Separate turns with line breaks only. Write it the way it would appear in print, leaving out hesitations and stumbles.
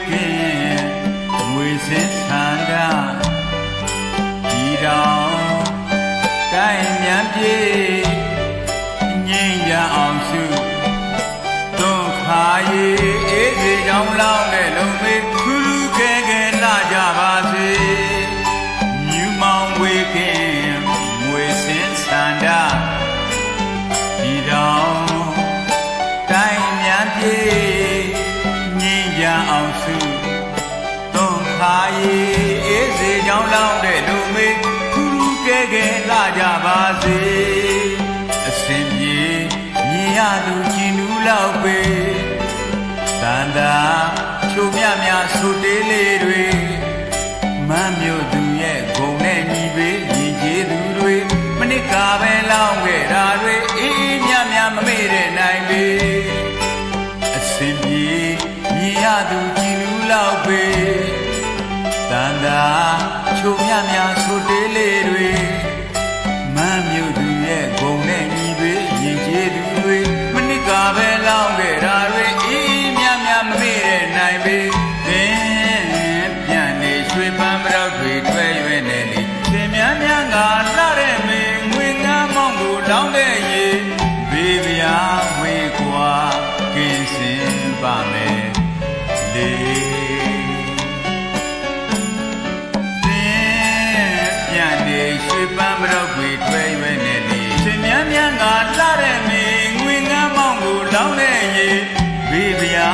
ခင်ငွေစင်ဆန္ဒဒီတော်ကိုင်းမြန်ပြေငိမ့်ကြအောင်စုသွန်ခါရီအေးစေကြောင်းလောင်းတဲ့လုံမေခူးခဲခဲလာကြပါစေမြူမောင်ဝေခင်ငွေစင်ဆန္ဒဒီတော်ကိုင်းမြန်ပြေငိမ့်ကြအောင်စုသွန်ခါရီအေးစေကြောင်းလောင်းတဲ့လုံမေခူးခဲခဲလာကြပါစေအစင်ပြေမြင်ရသူကြည်နူးလောက်ပဲတန်တာချိုမြမြဆူတေးလေးတွေမမ်းမြို့သူရဲ့ဂုံနဲ့ညီပဲညီကျေးသူတွေမနစ်ကပဲလောင်းခဲ့တာတွေအေးအေးမြမြမမေ့တဲ့နိုင်ပဲအစင်ပြေမြင်ရသူကြည်နူးလောက်ပဲတန်တာချိုမြမြဆူတေးလေးတွေမမ်းမြို့သူရဲ့ဂုံနဲ့ညီပဲညီကျေးသူတွေမနစ်ကပဲလောင်းခဲ့တာတွေအေးအေးမြမြမမေ့တဲ့နိုင်ပဲသင်ပြန်နေရွှေပန်းပရောက်တွေတွဲရွယ်နေလေသင်များများကလှတဲ့မင်းငွေငမ်းမောင်းကိုလောင်းတဲ့ရေဘေးဗျာဝေကွာကင်းစင်ပါမယ်လေပြန်နေရွှေပန်းပရောက်တွေတွဲရွယ်နေလေသင်များများကလှတဲ့မင်းငွေငမ်းမောင်းကိုလောင်းတဲ့ရေဘေးဗျာ